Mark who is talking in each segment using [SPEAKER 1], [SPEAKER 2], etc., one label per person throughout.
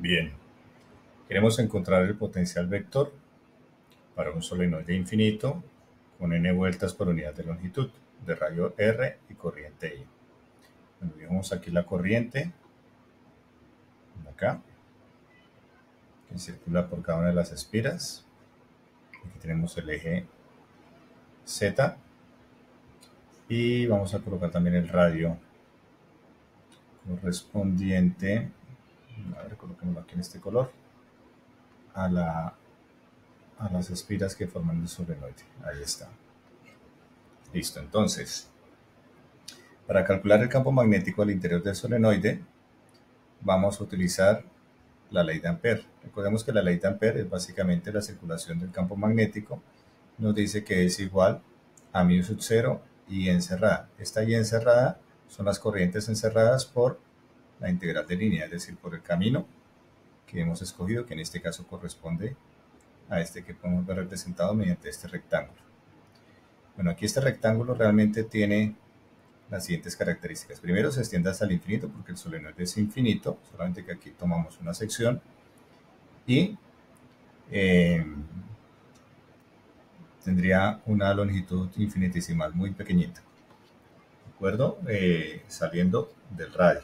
[SPEAKER 1] Bien, queremos encontrar el potencial vector para un solenoide infinito con n vueltas por unidad de longitud, de radio R y corriente I. Bueno, vemos aquí la corriente, acá, que circula por cada una de las espiras. Aquí tenemos el eje Z y vamos a colocar también el radio correspondiente, a ver, coloquémoslo aquí en este color, a las espiras que forman el solenoide. Ahí está. Listo, entonces, para calcular el campo magnético al interior del solenoide, vamos a utilizar la ley de Ampère. Recordemos que la ley de Ampère es básicamente la circulación del campo magnético. Nos dice que es igual a μ sub 0 y encerrada. Esta y encerrada son las corrientes encerradas por la integral de línea, es decir, por el camino que hemos escogido, que en este caso corresponde a este que podemos ver representado mediante este rectángulo. Bueno, aquí este rectángulo realmente tiene las siguientes características. Primero, se extiende hasta el infinito porque el solenoide es infinito, solamente que aquí tomamos una sección y tendría una longitud infinitesimal muy pequeñita, ¿de acuerdo? Saliendo del radio.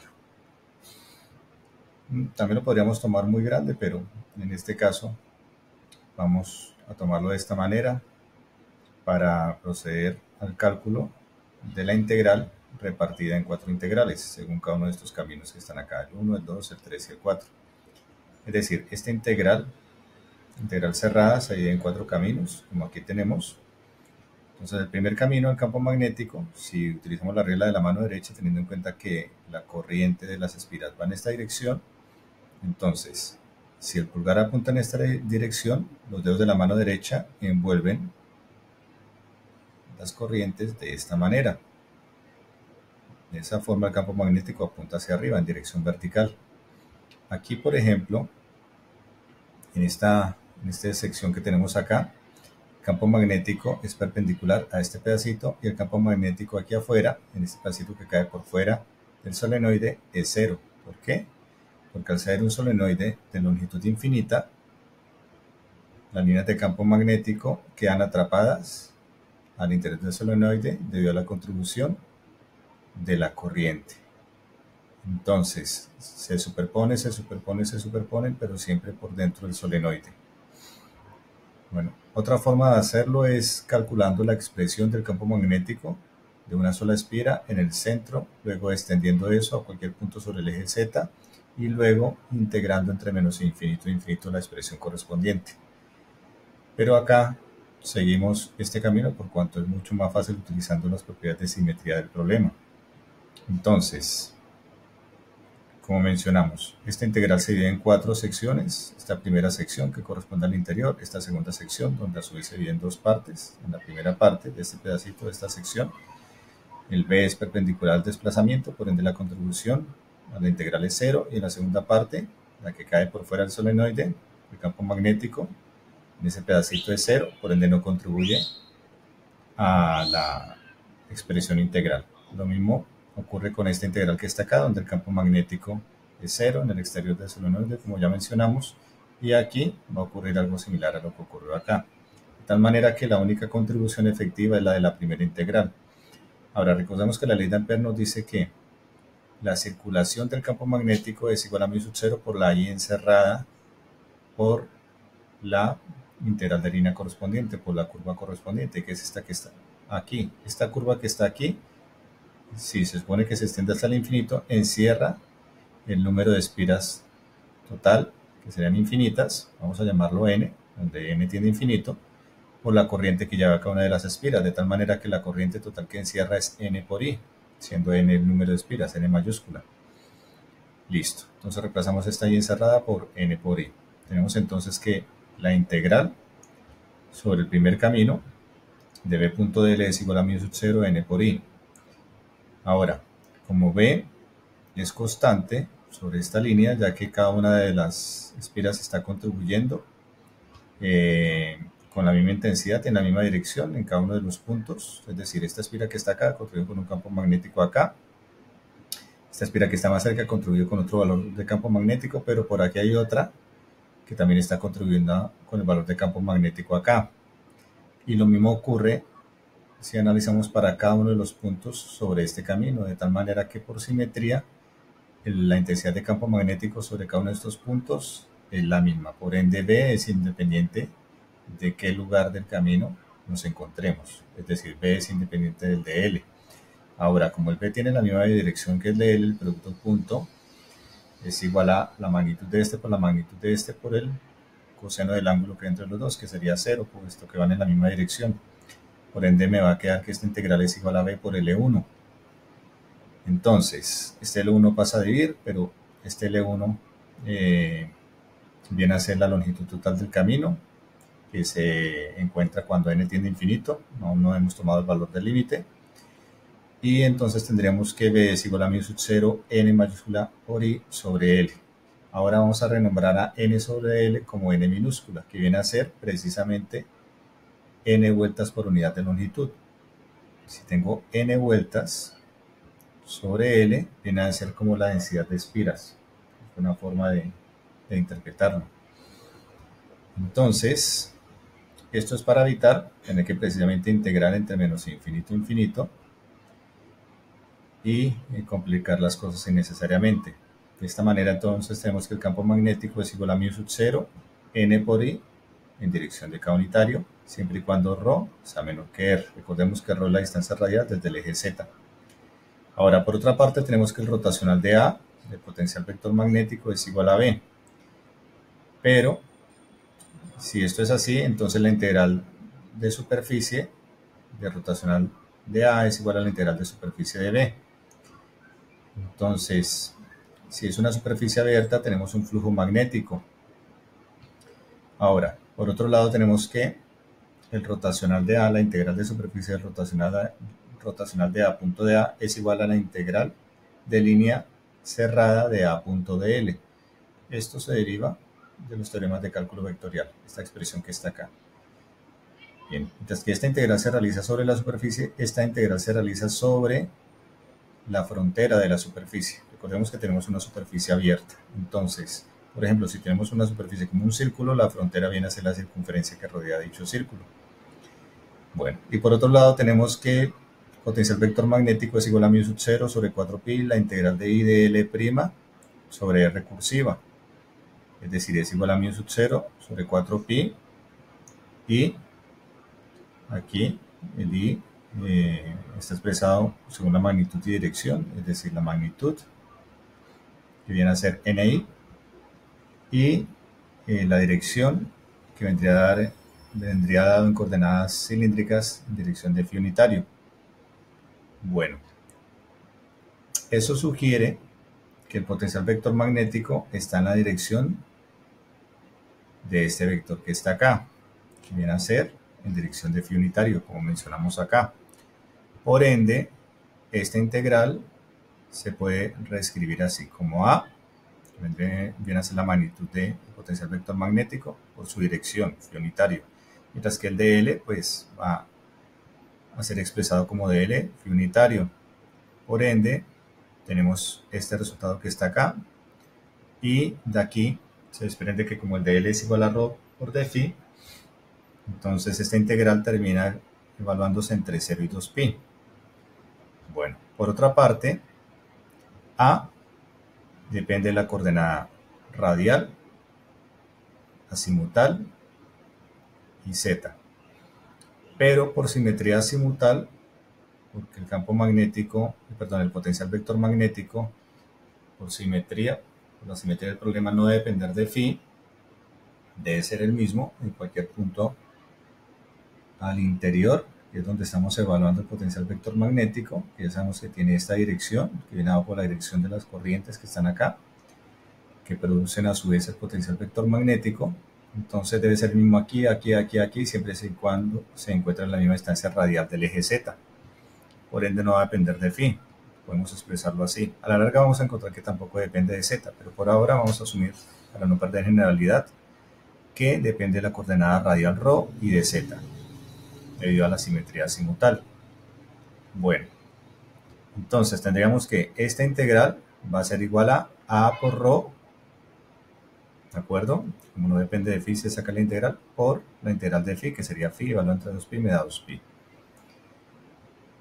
[SPEAKER 1] También lo podríamos tomar muy grande, pero en este caso vamos a tomarlo de esta manera para proceder al cálculo de la integral repartida en 4 integrales, según cada uno de estos caminos que están acá, el 1, el 2, el 3 y el 4. Es decir, esta integral cerrada, se divide en 4 caminos, como aquí tenemos. Entonces, el primer camino, el campo magnético, si utilizamos la regla de la mano derecha, teniendo en cuenta que la corriente de las espiras va en esta dirección, entonces, si el pulgar apunta en esta dirección, los dedos de la mano derecha envuelven las corrientes de esta manera. De esa forma el campo magnético apunta hacia arriba en dirección vertical. Aquí, por ejemplo, en esta sección que tenemos acá, el campo magnético es perpendicular a este pedacito y el campo magnético aquí afuera, en este pedacito que cae por fuera del solenoide, es 0. ¿Por qué? Porque al ser un solenoide de longitud infinita, las líneas de campo magnético quedan atrapadas al interior del solenoide debido a la contribución de la corriente. Entonces, se superponen, pero siempre por dentro del solenoide. Bueno, otra forma de hacerlo es calculando la expresión del campo magnético de una sola espira en el centro, luego extendiendo eso a cualquier punto sobre el eje Z y luego integrando entre menos infinito e infinito la expresión correspondiente. Pero acá seguimos este camino por cuanto es mucho más fácil utilizando las propiedades de simetría del problema. Entonces, como mencionamos, esta integral se divide en 4 secciones. Esta primera sección que corresponde al interior, esta segunda sección donde a su vez se divide en 2 partes. En la primera parte de este pedacito de esta sección, el B es perpendicular al desplazamiento, por ende la contribución a la integral es 0. Y en la segunda parte, la que cae por fuera del solenoide, el campo magnético, en ese pedacito es 0, por ende no contribuye a la expresión integral. Lo mismo ocurre con esta integral que está acá, donde el campo magnético es 0 en el exterior del solenoide, como ya mencionamos, y aquí va a ocurrir algo similar a lo que ocurrió acá. De tal manera que la única contribución efectiva es la de la primera integral. Ahora, recordemos que la ley de Ampère nos dice que la circulación del campo magnético es igual a μ sub 0 por la I encerrada por la integral de línea correspondiente, por la curva correspondiente, que es esta que está aquí. Esta curva que está aquí, si se supone que se extiende hasta el infinito, encierra el número de espiras total, que serían infinitas, vamos a llamarlo n, donde n tiende a infinito, por la corriente que lleva cada una de las espiras, de tal manera que la corriente total que encierra es n por i, siendo n el número de espiras, n mayúscula. Listo, entonces reemplazamos esta i encerrada por n por i. Tenemos entonces que la integral sobre el primer camino de b punto dl es igual a μ sub 0 n por i. Ahora, como b es constante sobre esta línea, ya que cada una de las espiras está contribuyendo con la misma intensidad, en la misma dirección, en cada uno de los puntos, es decir, esta espira que está acá contribuye con un campo magnético acá, Esta espira que está más cerca contribuye con otro valor de campo magnético, pero por aquí hay otra que también está contribuyendo con el valor de campo magnético acá. Y lo mismo ocurre si analizamos para cada uno de los puntos sobre este camino, de tal manera que por simetría la intensidad de campo magnético sobre cada uno de estos puntos es la misma. Por ende, B es independiente de qué lugar del camino nos encontremos. Es decir, B es independiente del de L. Ahora, como el B tiene la misma dirección que el de L, el producto punto es igual a la magnitud de este por la magnitud de este por el coseno del ángulo que hay entre los dos, que sería 0, puesto que van en la misma dirección. Por ende, me va a quedar que esta integral es igual a B por L1. Entonces, este L1 pasa a dividir, pero este L1 viene a ser la longitud total del camino, que se encuentra cuando n tiende a infinito. No hemos tomado el valor del límite. Y entonces tendríamos que B es igual a mu sub 0 n mayúscula por I sobre L. Ahora vamos a renombrar a n sobre L como n minúscula, que viene a ser precisamente n vueltas por unidad de longitud. Si tengo n vueltas sobre L, viene a ser como la densidad de espiras. Es una forma de interpretarlo. Entonces, esto es para evitar tener que precisamente integrar entre menos infinito e infinito y complicar las cosas innecesariamente. De esta manera, entonces, tenemos que el campo magnético es igual a mu sub 0, n por I, en dirección de K unitario, siempre y cuando ρ sea menor que r. Recordemos que ρ es la distancia radial desde el eje Z. Ahora, por otra parte, tenemos que el rotacional de A, del potencial vector magnético, es igual a B. Pero, si esto es así, entonces la integral de superficie de rotacional de A es igual a la integral de superficie de B. Entonces, si es una superficie abierta, tenemos un flujo magnético. Ahora, por otro lado, tenemos que el rotacional de A, la integral de superficie del rotacional de A punto de A es igual a la integral de línea cerrada de A punto de L. Esto se deriva de los teoremas de cálculo vectorial, esta expresión que está acá. Bien, mientras que esta integral se realiza sobre la superficie, esta integral se realiza sobre la frontera de la superficie. Recordemos que tenemos una superficie abierta. Entonces, por ejemplo, si tenemos una superficie como un círculo, la frontera viene a ser la circunferencia que rodea dicho círculo. Bueno, y por otro lado tenemos que el potencial vector magnético es igual a mu sub 0 sobre 4pi, la integral de I de L' sobre R recursiva. Es decir, es igual a mu sub 0 sobre 4pi y aquí el I está expresado según la magnitud y dirección, es decir, la magnitud que viene a ser NI y la dirección que vendría dado en coordenadas cilíndricas en dirección de phi unitario. Bueno, eso sugiere que el potencial vector magnético está en la dirección de este vector que está acá, que viene a ser en dirección de phi unitario, como mencionamos acá. Por ende, esta integral se puede reescribir así como A, que viene a ser la magnitud del potencial vector magnético por su dirección, phi unitario, mientras que el de L pues va a ser expresado como dL phi unitario. Por ende, tenemos este resultado que está acá, y de aquí se desprende que como el de L es igual a ρ por d phi, entonces esta integral termina evaluándose entre 0 y 2pi. Bueno, por otra parte, A depende de la coordenada radial, azimutal y z. Pero por simetría azimutal, porque el campo magnético, el potencial vector magnético, por la simetría del problema no debe depender de phi, debe ser el mismo en cualquier punto al interior, que es donde estamos evaluando el potencial vector magnético, que ya sabemos que tiene esta dirección, que viene dado por la dirección de las corrientes que están acá, que producen a su vez el potencial vector magnético. Entonces debe ser el mismo aquí, aquí, aquí, aquí, siempre y cuando se encuentra en la misma distancia radial del eje Z. Por ende no va a depender de phi, podemos expresarlo así. A la larga vamos a encontrar que tampoco depende de Z, pero por ahora vamos a asumir, para no perder generalidad, que depende de la coordenada radial ρ y de Z, debido a la simetría azimutal. Bueno, entonces tendríamos que esta integral va a ser igual a por rho, ¿de acuerdo? Como no depende de phi, se saca la integral por la integral de phi, que sería phi, valor entre 2pi, me da 2pi.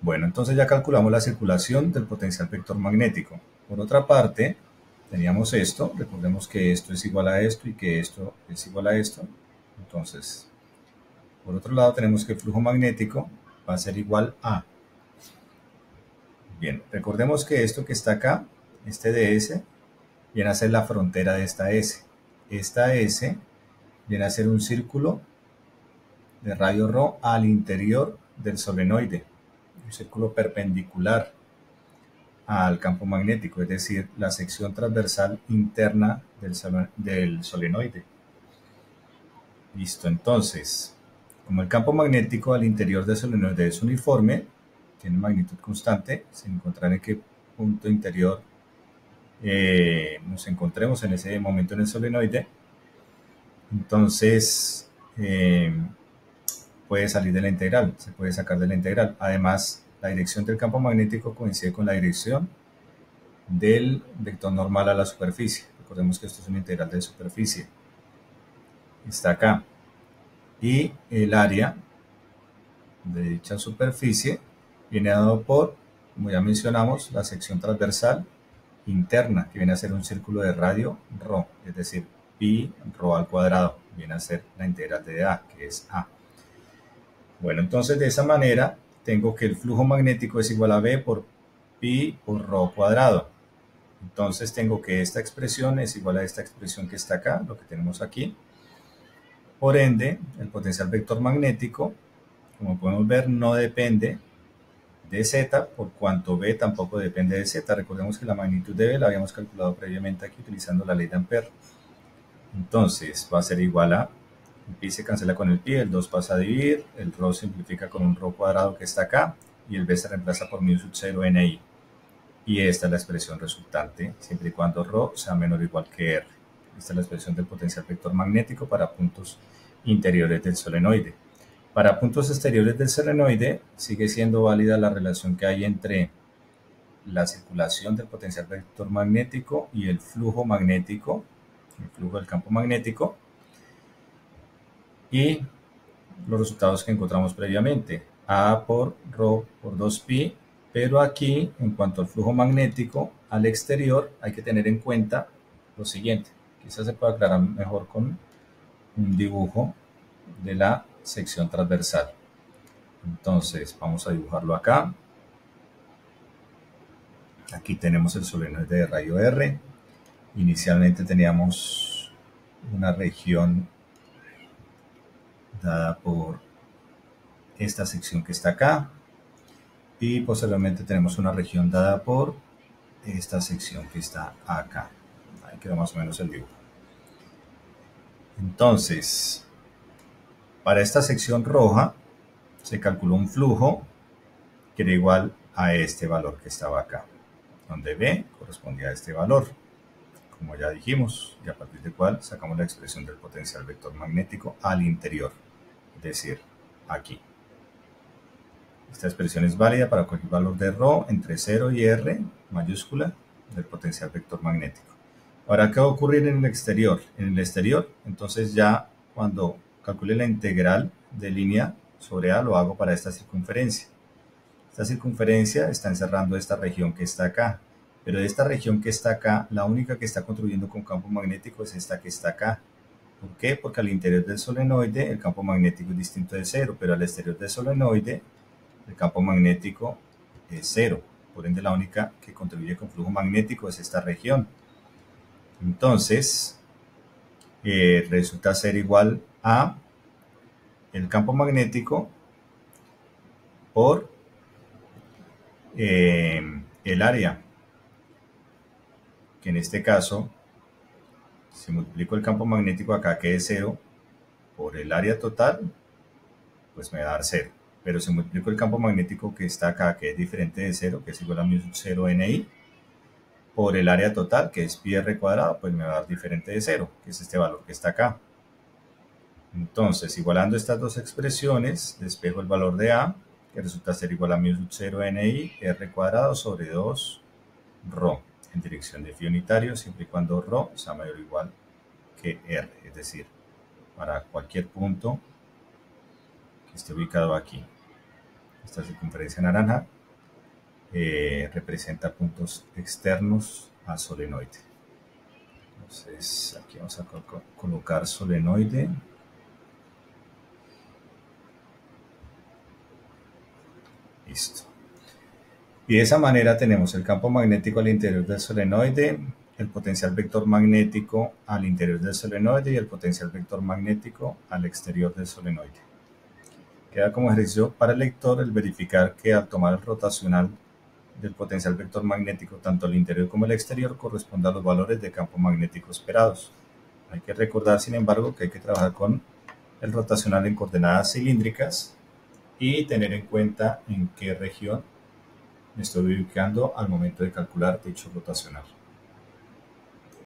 [SPEAKER 1] Bueno, entonces ya calculamos la circulación del potencial vector magnético. Por otra parte, teníamos esto, recordemos que esto es igual a esto y que esto es igual a esto. Entonces, por otro lado tenemos que el flujo magnético va a ser igual a... Bien, recordemos que esto que está acá, este ds, viene a ser la frontera de esta S. Esta S viene a ser un círculo de radio ρ al interior del solenoide, un círculo perpendicular al campo magnético, es decir, la sección transversal interna del solenoide. Listo, entonces, como el campo magnético al interior del solenoide es uniforme, tiene magnitud constante, sin encontrar en qué punto interior nos encontremos en ese momento en el solenoide, entonces puede salir de la integral, se puede sacar de la integral. Además, la dirección del campo magnético coincide con la dirección del vector normal a la superficie. Recordemos que esto es una integral de superficie. Está acá. Y el área de dicha superficie viene dado por, como ya mencionamos, la sección transversal interna, que viene a ser un círculo de radio ρ, es decir, pi ρ al cuadrado, viene a ser la integral de A, que es A. Bueno, entonces de esa manera tengo que el flujo magnético es igual a B por pi por ρ cuadrado. Entonces tengo que esta expresión es igual a esta expresión que está acá, lo que tenemos aquí. Por ende, el potencial vector magnético, como podemos ver, no depende de Z, por cuanto B tampoco depende de Z. Recordemos que la magnitud de B la habíamos calculado previamente aquí utilizando la ley de Ampère. Entonces va a ser igual a, el pi se cancela con el pi, el 2 pasa a dividir, el ρ simplifica con un ρ cuadrado que está acá, y el B se reemplaza por mu sub 0 ni. Y esta es la expresión resultante, siempre y cuando ρ sea menor o igual que R. Esta es la expresión del potencial vector magnético para puntos interiores del solenoide. Para puntos exteriores del solenoide sigue siendo válida la relación que hay entre la circulación del potencial vector magnético y el flujo magnético, el flujo del campo magnético, y los resultados que encontramos previamente, A por ρ por 2pi, pero aquí, en cuanto al flujo magnético al exterior, hay que tener en cuenta lo siguiente. Quizás se pueda aclarar mejor con un dibujo de la sección transversal. Entonces, vamos a dibujarlo acá. Aquí tenemos el solenoide de radio R. Inicialmente teníamos una región dada por esta sección que está acá. Y posteriormente tenemos una región dada por esta sección que está acá. Ahí quedó más o menos el dibujo. Entonces, para esta sección roja se calculó un flujo que era igual a este valor que estaba acá, donde B correspondía a este valor, como ya dijimos, y a partir del cual sacamos la expresión del potencial vector magnético al interior, es decir, aquí. Esta expresión es válida para cualquier valor de ρ entre 0 y R mayúscula del potencial vector magnético. Ahora, ¿qué va a ocurrir en el exterior? En el exterior, entonces ya cuando calcule la integral de línea sobre A, lo hago para esta circunferencia. Esta circunferencia está encerrando esta región que está acá, pero de esta región que está acá, la única que está contribuyendo con campo magnético es esta que está acá. ¿Por qué? Porque al interior del solenoide el campo magnético es distinto de 0, pero al exterior del solenoide el campo magnético es 0. Por ende, la única que contribuye con flujo magnético es esta región. Entonces, resulta ser igual a el campo magnético por el área, que en este caso, si multiplico el campo magnético acá, que es 0, por el área total, pues me va a dar 0. Pero si multiplico el campo magnético que está acá, que es diferente de 0, que es igual a mu sub 0 ni, por el área total, que es pi r cuadrado, pues me va a dar diferente de 0, que es este valor que está acá. Entonces, igualando estas dos expresiones, despejo el valor de A, que resulta ser igual a mu sub 0 ni r cuadrado sobre 2 ρ. en dirección de phi unitario, siempre y cuando ρ sea mayor o igual que r, es decir, para cualquier punto que esté ubicado aquí. Esta circunferencia naranja representa puntos externos al solenoide. Entonces aquí vamos a colocar solenoide. Listo. Y de esa manera tenemos el campo magnético al interior del solenoide, el potencial vector magnético al interior del solenoide y el potencial vector magnético al exterior del solenoide. Queda como ejercicio para el lector el verificar que al tomar el rotacional del potencial vector magnético tanto al interior como al exterior corresponde a los valores de campo magnético esperados. Hay que recordar, sin embargo, que hay que trabajar con el rotacional en coordenadas cilíndricas y tener en cuenta en qué región me estoy ubicando al momento de calcular dicho rotacional.